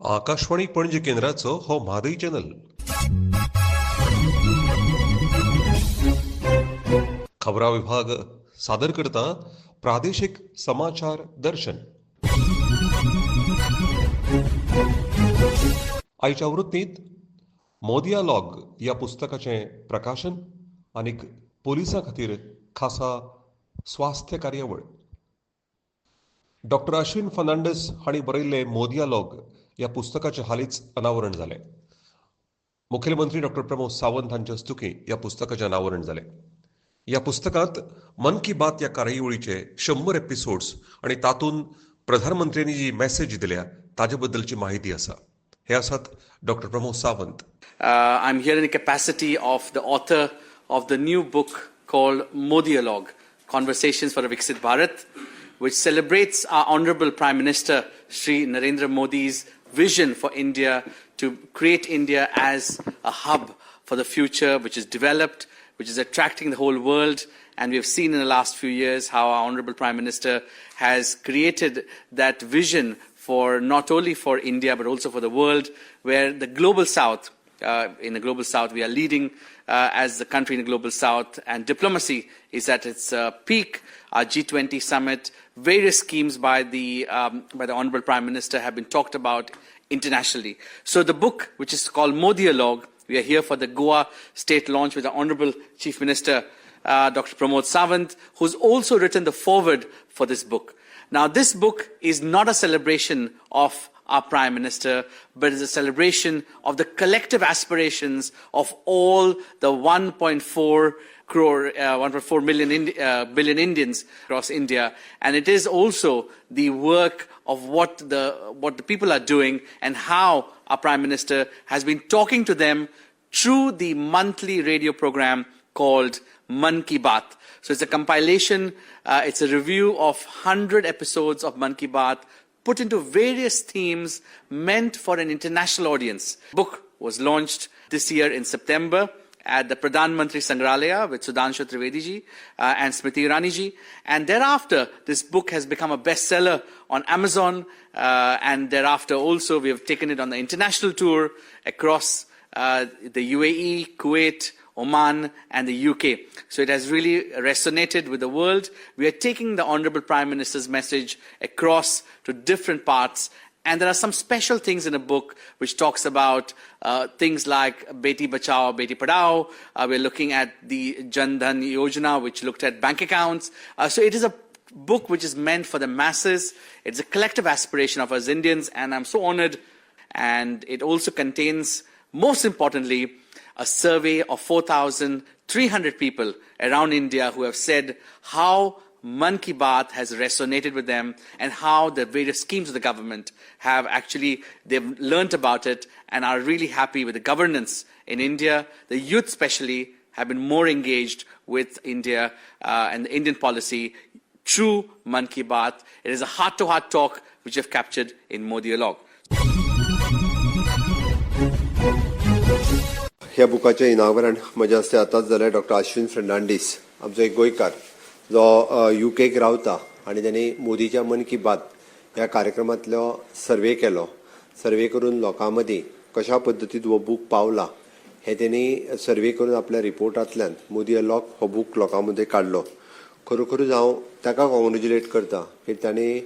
आकाशवाणी पणजी केंद्राचो हो म्हादय चॅनल. खबरां विभाग सादर करता प्रादेशीक समाचार दर्शन. आयच्या वृत्तींत मोदिया लॉग ह्या पुस्तकाचें प्रकाशन आनी पोलिसां खातीर खासा स्वास्थ्य कार्यावळ. डॉक्टर अश्विन फर्नांडीस हांणी बरयल्लें मोदिया लॉग ह्या पुस्तकाचें हालींच अनावरण जालें. मुखेलमंत्री डॉक्टर प्रमोद सावंत हांचे हस्तुकीं ह्या पुस्तकाचें अनावरण जालें. ह्या पुस्तकांत मन की बात ह्या कार्यावळीचे 100 एपिसोड्स आनी तातूंत प्रधानमंत्र्यांनी जी मॅसेज दिल्या ताजे बद्दलची माहिती आसा. हे आसात doctor Pramod Sawant. I'm here in the capacity of the author of the new book called Modialogue, Conversations for a Viksit Bharat, which celebrates our Honourable Prime Minister Shri Narendra Modi's vision for India to create India as a hub for the future, which is developed, which is attracting the whole world. And we have seen in the last few years how our Honourable Prime Minister has created that vision for not only for India but also for the world, where the global south, in the global south, we are leading as the country in the global south, and diplomacy is at its peak. Our G20 summit, various schemes by the Honourable Prime Minister have been talked about internationally. So the book, which is called Modialogue, we are here for the Goa state launch with the Honourable Chief Minister, Dr. Pramod Sawant, who's also written the foreword for this book. Now, this book is not a celebration of our Prime Minister, but is a celebration of the collective aspirations of all the 1.4 billion Indians across India. And it is also the work of what the people are doing and how our Prime Minister has been talking to them through the monthly radio program called Man Ki Baat. So it's a compilation, it's a review of 100 episodes of Man Ki Baat put into various themes meant for an international audience. The book was launched this year in September at the Pradhan Mantri Sangralaya with Sudhanshu Trivedi ji and Smriti Irani ji. And thereafter, this book has become a bestseller on Amazon. And thereafter also, we have taken it on the international tour across the UAE, Kuwait, Oman and the UK. So it has really resonated with the world. We are taking the Honourable Prime Minister's message across to different parts. And there are some special things in the book which talks about things like Beti Bachao, Beti Padhao. We're looking at the Jan Dhan Yojana, which looked at bank accounts. So it is a book which is meant for the masses. It's a collective aspiration of us Indians, and I'm so honoured. And it also contains, most importantly, a survey of 4,300 people around India who have said how Man Ki Baat has resonated with them and how the various schemes of the government have actually, they've learnt about it and are really happy with the governance in India. The youth especially have been more engaged with India and the Indian policy through Man Ki Baat. It is a heart-to-heart talk which we have captured in Modialogue. ह्या बुकाचें inauguration म्हजे हस्ते आतांच जालें. Doctor Ashwin Fernandes, आमचो एक गोंयकार जो युकेक रावता आनी त्यांनी मोदीच्या मन की बात ह्या कार्यक्रमांतलो सर्वे केलो. सर्वे करून लोकां मदीं कशा पद्दतीन हो बूक पावला हे त्यांनी सर्वे करून आपल्या रिपोर्टांतल्यान मोदियालॉग हो बूक लोकां मदीं काडलो. खरोखरूच हांव ताका कॉंग्रेच्युलेट करता की तांणी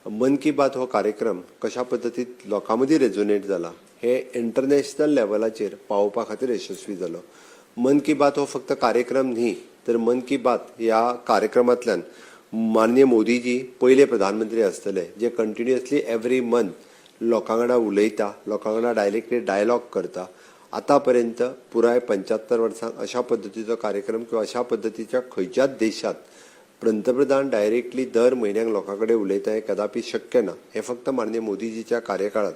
मन की बात हो कार्यक्रम कशा पद्दतीन लोकां मदीं रेजोनेट जाला हे इंटरनॅशनल लेवलाचेर पावोवपा खातीर यशस्वी जालो. मन की बात हो फक्त कार्यक्रम न्ही, तर मन की बात ह्या कार्यक्रमांतल्यान माननीय मोदीजी पयले प्रधानमंत्री आसतले जे कंटिन्युअसली एवरी मंथ लोकां वांगडा उलयता, लोकां वांगडा डायरेक्टली डायलॉग करता. आतां पर्यंत पुराय 75 वर्सां अशा पद्दतीचो कार्यक्रम किंवा अशा पद्दतीच्या खंयच्याच देशात पंतप्रधान डायरेक्टली दर म्हयन्याक लोकां कडेन उलयता हें कदापि शक्य ना. हे फक्त माननीय मोदीजीच्या कार्यकाळात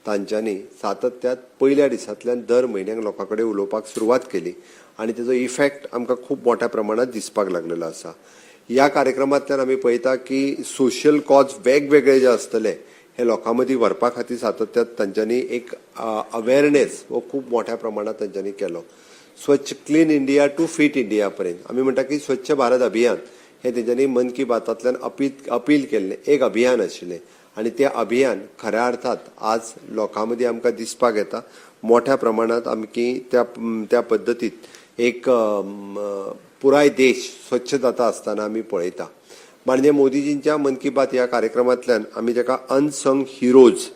तांच्यांनी सातत्यात पयल्या दिसांतल्यान दर म्हयन्याक लोकां कडेन उलोवपाक सुरवात केली आनी तेजो इफेक्ट आमकां खूब मोठ्या प्रमाणात दिसपाक लागलेलो आसा. ह्या कार्यक्रमांतल्यान आमी पळयता की सोशल कॉज वेगवेगळे जे आसतले हे लोकां मदीं व्हरपा खातीर सातत्यात तांच्यांनी एक अवेअरनेस हो खूब मोठ्या प्रमाणात तांच्यांनी केलो. स्वच्छ clean India to fit India पर्यंत आमी म्हणटा की स्वच्छ भारत अभियान हे तेंच्यांनी मन की बातांतल्यान अपील केल्लें एक अभियान आशिल्लें आणि ते अभियान खऱ्या अर्थात आज लोकांमध्ये आमकां दिसपाक येता. मोठ्या प्रमाणात आमकी त्या पद्दतीत एक पुराय देश स्वच्छ जाता आसतना आमी पळयता. माननीय मोदीजींच्या मन की बात ह्या कार्यक्रमांतल्यान आमी जाका अनसंग हिरोज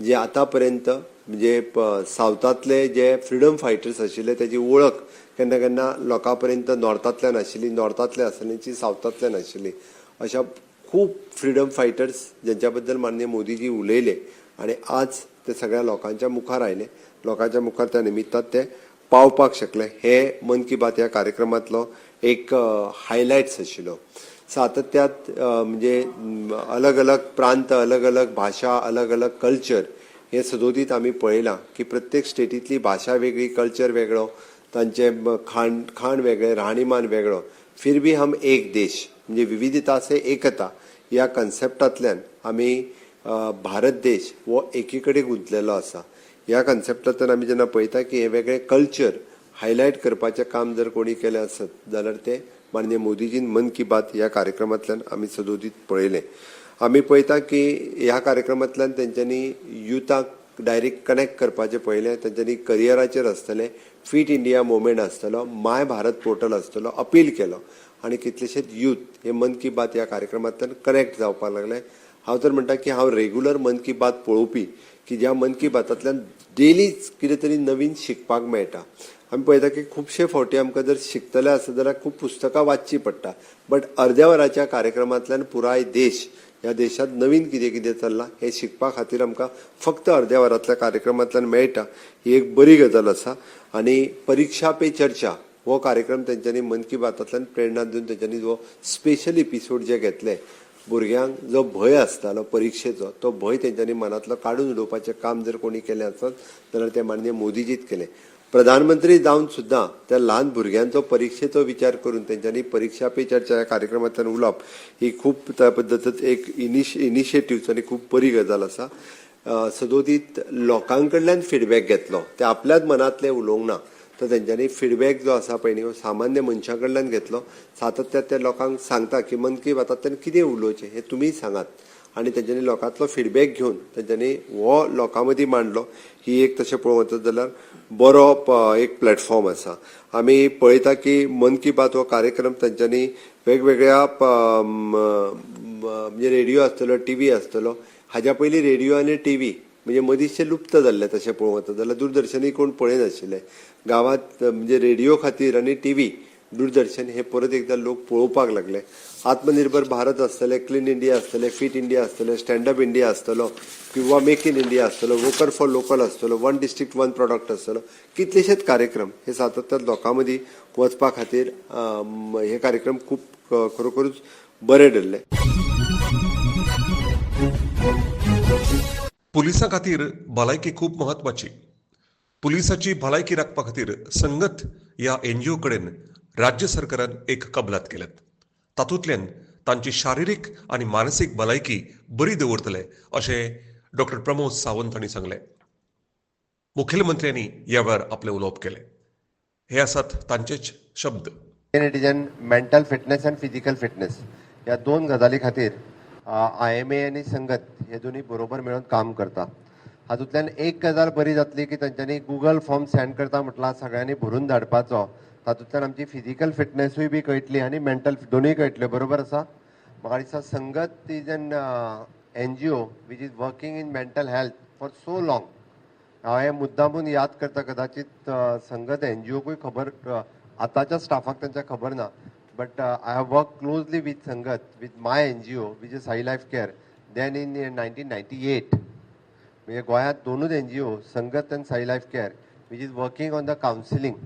जे आतापर्यंत म्हणजे सावथातले जे फ्रीडम फायटर्स आशिल्ले त्याची वळख केन्ना केन्ना लोकांपर्यंत नॉर्थांतल्यान आशिल्ली, नॉर्थांतले आसलेची सावथांतल्यान आशिल्ली, अशा खूब फ्रीडम फायटर्स ज्यांच्या बद्दल माननीय मोदीजी उलयले आणि आज ते सगळ्या लोकांच्या मुखार आयले. लोकांच्या मुखार त्या निमित्तान ते पावपाक शकले. हे मन की बात ह्या कार्यक्रमांतलो एक हायलायट्स आशिल्लो. सातत्यात म्हणजे अलग अलग प्रांत, अलग अलग भाषा, अलग अलग कल्चर हे सदोदीत आमी पळयलां की प्रत्येक स्टेटींतली भाशा वेगळी, कल्चर वेगळो, तांचे खाण वेगळे, राहणीमान वेगळो. फिर भी हम एक देश म्हणजे विविधता से एकता ह्या कन्सेप्टांतल्यान आमी भारत देश हो एकी कडेन गुंतलेलो आसा. ह्या कन्सेप्टांतल्यान आमी जेन्ना पळयता की हे वेगळे कल्चर हायलायट करपाचें काम जर कोणी केलें आसत जाल्यार ते माननीय मोदीजीन मन की बात ह्या कार्यक्रमांतल्यान आमी सदोदीत पळयलें. आमी पळयता की ह्या कार्यक्रमांतल्यान तेंच्यांनी युथाक डायरेक्ट कनेक्ट करपाचें पळयलें. तेंच्यांनी करियराचेर आसतलें, फीट इंडिया मुवमेंट आसतलो, माय भारत पोर्टल आसतलो, अपील केलो आनी कितलेशेच युथ हे मन की बात ह्या कार्यक्रमांतल्यान कनेक्ट जावपाक लागले. हांव तर म्हणटा की हांव रेग्युलर मन की बात पळोवपी की ज्या मन की बातांतल्यान डेलीच कितें तरी नवीन शिकपाक मेळटा. आमी पळयता की खुबशे फावटी आमकां जर शिकतले आसत जाल्यार खूब पुस्तकां वाचची पडटा, बट अर्द्या वराच्या कार्यक्रमांतल्यान पुराय देश ह्या देशांत नवीन कितें कितें चल्लां हें शिकपा खातीर आमकां फक्त अर्द्या वरांतल्या कार्यक्रमांतल्यान मेळटा. ही एक बरी गजाल आसा. आनी परीक्षा पे चर्चा हो कार्यक्रम तेंच्यांनी मन की बातांतल्यान प्रेरणा दिवन तेंच्यांनी जो स्पेशल एपिसोड जे घेतले, भुरग्यांक जो भंय आसतालो परीक्षेचो तो भंय तेंच्यांनी मनांतलो काडून उडोवपाचें काम जर कोणी केलें आसत जाल्यार ते माननीय मोदीजीत केलें. प्रधानमंत्री जावन सुद्दां त्या ल्हान भुरग्यांचो परीक्षेचो विचार करून तेंच्यांनी परीक्षा पे चर्चा ह्या कार्यक्रमांतल्यान उलोवप ही खूब त्या पद्दतीन एक इनिशिएटिव्ह आनी खूब बरी गजाल आसा. सदोदीत लोकां कडल्यान फीडबॅक घेतलो. ते आपल्याच मनांतले उलोवंक ना, तर तेंच्यांनी फीडबॅक जो आसा पळय न्ही सामान्य मनशां कडल्यान घेतलो. सातत्यात ते लोकांक सांगता की मन की बातांतल्यान कितें उलोवचें हें तुमी सांगात आनी तेंच्यांनी लोकांतलो फीडबॅक घेवन तेंच्यांनी हो लोकां मदीं मांडलो. ही एक तशें पळोवंक वचत जाल्यार बरो एक प्लॅटफॉर्म आसा. आमी पळयता की मन की बात हो कार्यक्रम तेंच्यांनी वेगवेगळ्या म्हणजे रेडिओ आसतलो, टीव्ही आसतलो. हाज्या पयलीं रेडिओ आनी टीव्ही म्हणजे मदींचें लुप्त जाल्लें तशें पळोवंक वचत जाल्यार दूरदर्शनूय कोण पळयनाशिल्ले. गांवांत म्हणजे रेडिओ खातीर आनी टीव्ही, दूरदर्शन हे परत एकदां लोक पळोवपाक लागले. आत्मनिर्भर भारत आसतलें, क्लीन इंडिया आसतलें, फीट इंडिया आसतलें, स्टँडअप इंडिया आसतलो किंवा मेक इन इंडिया आसतलो, वोकल फॉर लोकल आसतलो, वन डिस्ट्रिक्ट वन प्रॉडक्ट आसतलो. कितलेशेच कार्यक्रम हे सातत्यान लोकां मदीं वचपा खातीर हे कार्यक्रम खूब खरोखरूच बरे धरले. पुलिसां खातीर भलायकी खूब म्हत्वाची. पुलिसाची भलायकी राखपा खातीर संगत ह्या एनजीओ कडेन राज्य सरकारान एक कबलात केल्यात. तातूंतल्यान तांची शारिरीक आनी मानसीक भलायकी बरी दवरतले अशें डॉक्टर प्रमोद सावंत हांणी सांगलें. मुखेलमंत्र्यांनी ह्या वेळार आपलें उलोवप केलें. हे आसात तांचेच शब्द. It is an mental fitness end physical fitness ह्या दोन गजाली खातीर IMA आनी संगत हे दोन्ही बरोबर मेळून काम करता. हातूंतल्यान एक गजाल बरी जातली की तांच्यांनी गुगल फॉर्म सेंड करता म्हटल्यार सगळ्यांनी भरून धाडपाचो. तातूंतल्यान आमची फिजिकल फिटनेसूय बी कळटली आनी मेंटल दोनूय कळटले. बरोबर आसा. म्हाका दिसता संगत is an NGO which is working in mental health for so long. हांव हे मुद्दामून याद करता. कदाचित संगत NGOकूय खबर आतांच्या स्टाफाक तांच्या खबर ना. But I have worked closely with Sangat, with my NGO, which is Sai Life Care, then in 1998. म्हणजे गोंयांत दोनूच NGO, Sangat and Sai Life Care, which is working on the counseling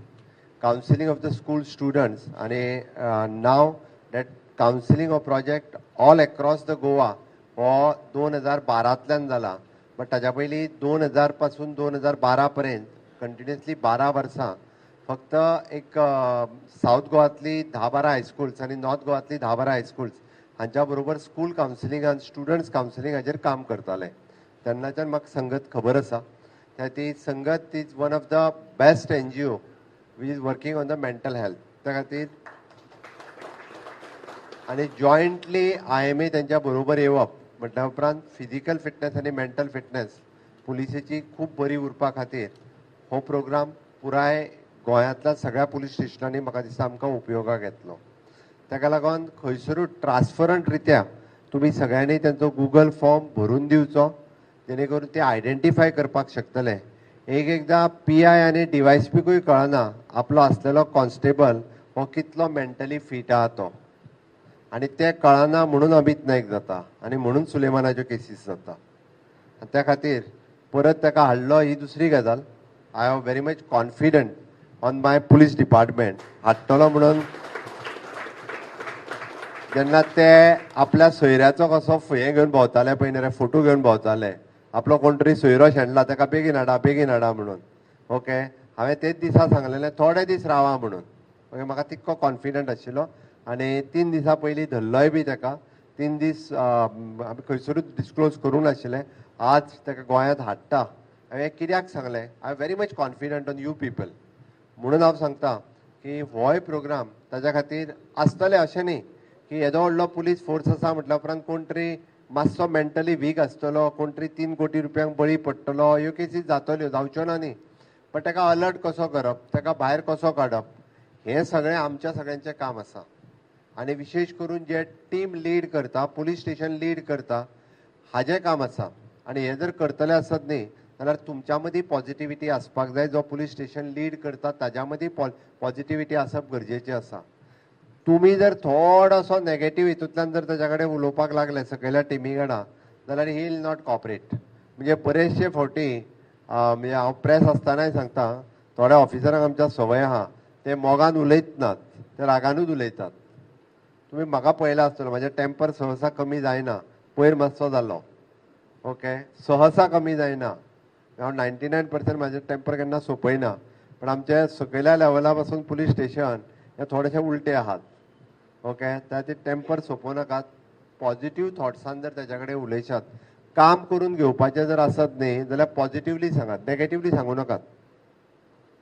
of the school students. And now that counseling of project all across the Goa हो 2012तल्यान जाला. But ताच्या पयलीं 2000 पासून 2012 पर्यंत continuously 12 वर्सां फक्त एक साऊथ गोवांतली 10-12 हायस्कूल्स आनी नॉर्थ गोवांतली 10-12 हायस्कूल्स हांच्या बरोबर स्कूल कावन्सिलिंगान स्टुडंट्स कावन्सिलिंगाचेर काम करताले. तेन्नाच्यान म्हाका संगत खबर आसा. ती संगत is one of the best NGO which is working on the mental health. त्या खातीर आनी जॉयंटली IMA तेंच्या बरोबर येवप म्हटल्या उपरांत फिजिकल फिटनेस आनी मेंटल फिटनेस पुलिसेची खूब बरी उरपा खातीर हो प्रोग्राम पुराय गोंयांतल्या सगळ्या पुलीस स्टेशनांनी म्हाका दिसता आमकां उपयोगाक येतलो. ताका लागून खंयसरूय ट्रान्सपरंट रित्या तुमी सगळ्यांनी तांचो गुगल फॉर्म भरून दिवचो, जेणे करून ते आयडेंटिफाय करपाक शकतले. एकदां PI आनी DYSPकूय कळना आपलो आसलेलो कॉन्स्टेबल हो कितलो मेंटली फीट आहा तो, आनी ते कळना म्हणून अमित नायक जाता आनी म्हणून सुलेमानाच्यो केसीस जाता. त्या खातीर परत ताका हाडलो ही दुसरी गजाल. I have very much confident on my police department. हाडटलो म्हणून जेन्ना ते आपल्या सोयऱ्याचो कसो हें घेवन भोंवताले पळय न्ही रे, फोटो घेवन भोंवताले, आपलो कोण तरी सोयरो शेणला ताका बेगीन हाडा म्हणून. ओके, हांवें तेच दिसा सांगलेलें थोडे दीस रावा म्हणून. ओके, म्हाका तितको कॉन्फिडंट आशिल्लो आनी 3 दिसां पयलीं धरलोय बी ताका. 3 दीस आमी खंयसरूच डिस्क्लोज करूंक नाशिल्लें. आज ताका गोंयांत हाडटा. हांवें कित्याक सांगलें, I very much confident on you people. म्हणून हांव सांगता की होय प्रोग्राम ताच्या खातीर आसतलें अशें न्ही की येदो व्हडलो पुलीस फोर्स आसा म्हटल्या उपरांत कोण तरी मातसो मेंटली वीक आसतलो, कोण तरी 3 कोटी रुपयांक बळी पडटलो, ह्यो केसीस जातल्यो, जावच्यो ना न्ही. पण ताका अलर्ट कसो करप, ताका भायर कसो काडप, हें सगळें आमच्या सगळ्यांचें काम आसा. आनी विशेश करून जे टीम लीड करता, पुलीस स्टेशन लीड करता, हाजें काम आसा. आनी हें जर करतले आसत न्ही जाल्यार तुमच्या मदीं पॉझिटिव्हिटी आसपाक जाय. जो पुलीस स्टेशन लीड करता ताज्या मदीं पॉझिटिव्हिटी आसप गरजेचें आसा. तुमी जर थोडोसो नेगेटीव हितूंतल्यान जर ताच्या कडेन उलोवपाक लागले सकयल्या टिमी वांगडा जाल्यार ही विल नॉट कॉपरेट. म्हणजे बरेचशे फावटी म्हणजे हांव प्रेस आसतनाय सांगता, थोड्या ऑफिसरांक आमच्या संवय आहा ते मोगान उलयत नात, ते रागानूच उलयतात. तुमी म्हाका पळयला आसतलो, म्हाजें टेम्पर सहसा कमी जायना. पयर मातसो जालो, ओके, सहसा कमी जायना. हांव 99% म्हाजें टेम्पर केन्ना सोंपयना. पण आमचे सकयल्या लेवला पासून पुलीस स्टेशन हे थोडेशे उलटे आहात. ओके, ते टेम्पर सोंपोव नाकात. पॉझिटिव्ह थॉट्सान जर ताच्या कडेन उलयशात, काम करून घेवपाचें जर आसत न्ही जाल्यार पॉझिटिव्हली सांगात, नेगेटिव्हली सांगू नाकात.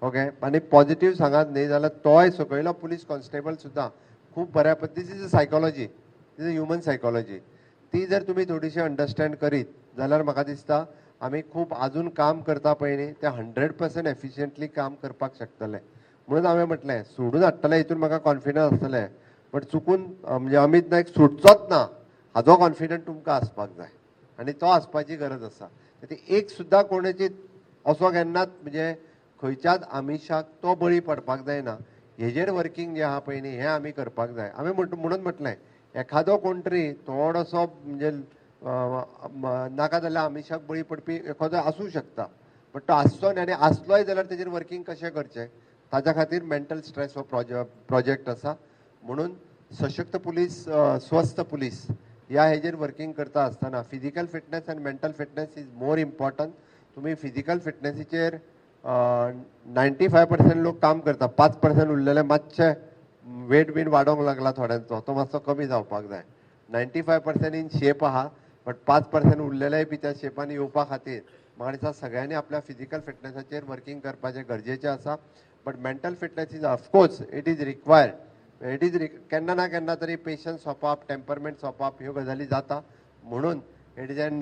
ओके, आनी पॉझिटिव्ह सांगात न्ही जाल्यार तोय सकयलो पुलीस कॉन्स्टेबल सुद्दां खूब बऱ्या पद्दतीन, this is a psychology, this is human psychology. ती जर तुमी थोडीशी अंडरस्टँड करीत जाल्यार म्हाका दिसता आमी खूब आजून काम करता पळय न्ही ते 100% एफिशियंटली काम करपाक शकतले. म्हणून हांवें म्हटलें सोडून हाडटलें हितून म्हाका कॉन्फिडन्स आसतलें, बट चुकून म्हणजे अमित नायक सुटचोच ना हाजो कॉन्फिडंट तुमकां आसपाक जाय आनी तो आसपाची गरज आसा. एक सुद्दां कोणाची असो केन्नाच म्हणजे खंयच्याच आमिशाक तो बळी पडपाक जायना. हेजेर वर्कींग जें आहा पळय न्ही हें आमी करपाक जाय. हांवें म्हणून म्हटलें एखादो कोण तरी थोडोसो म्हणजे नाका जाल्यार आमिशाक बळी पडपी एखादो आसूं शकता, बट तो आसचो न्ही. आनी आसलोय जाल्यार तेजेर वर्कींग कशें करचें ताच्या खातीर मेंटल स्ट्रेस हो प्रोजेक्ट आसा. म्हणून सशक्त पुलीस, स्वस्थ पुलीस ह्या हेजेर वर्कींग करता आसतना फिजिकल फिटनेस आनी mental fitness is more important. तुमी फिजिकल फिटनेसीचेर 95% लोक काम करता, 5% उरलेले मातशे वेट बीन वाडोवंक लागला थोड्यांचो, तो मातसो कमी जावपाक जाय. 95% इन शेप आहा, बट 5% उरलेलेय बी त्या शेपान येवपा खातीर म्हाका दिसता सगळ्यांनी आपल्या फिजिकल फिटनेसाचेर वर्कींग करपाचें गरजेचें आसा. But mental fitness is of course it is required. It is केन्ना ना केन्ना तरी पेशन्स सोंपप, टेम्परमेंट सोंपप ह्यो गजाली जाता. म्हणून इट इज एन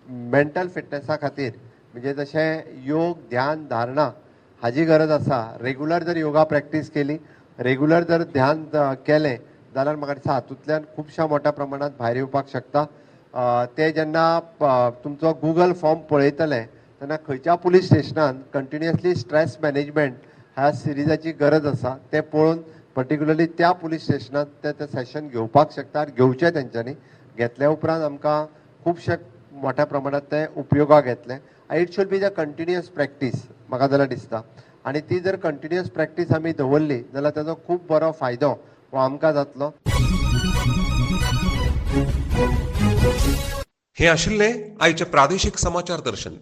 मेंटल फिटनेसा खातीर म्हणजे जशें योग, ध्यान, धारणा हाजी गरज आसा. रेग्युलर जर योगा प्रॅक्टीस केली, रेग्युलर जर ध्यान केलें जाल्यार म्हाका दिसता हातूंतल्यान खुबशा मोठ्या प्रमाणात भायर येवपाक शकता. ते जेन्ना तुमचो गुगल फॉर्म पळयतले तेन्ना खंयच्या पुलीस स्टेशनान कंटिन्युअसली स्ट्रेस मॅनेजमेंट ह्या सिरिजाची गरज आसा तें पळोवन पर्टिक्युलरली त्या पुलीस स्टेशनात ते सेशन घेवपाक शकता. घेवचें तेंच्यांनी. घेतल्या उपरांत आमकां खुबशे मोठ्या प्रमाणात ते उपयोगाक येतले. It should be the continuous practice म्हाका जाल्यार दिसता. आनी ती जर कंटिन्युअस प्रॅक्टीस आमी दवरली जाल्यार ताजो खूब बरो फायदो हो आमकां जातलो. हे आशिल्ले आयचे प्रादेशीक समाचार दर्शन.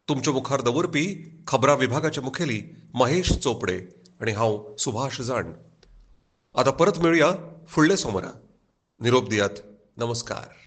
तुमच्या मुखार दवरपी खबरां विभागाचे मुखेली महेश चोपडे आणि हांव सुभाष जाण. आता परत मेळुया फुडल्या सोमारा. निरोप दियात. नमस्कार.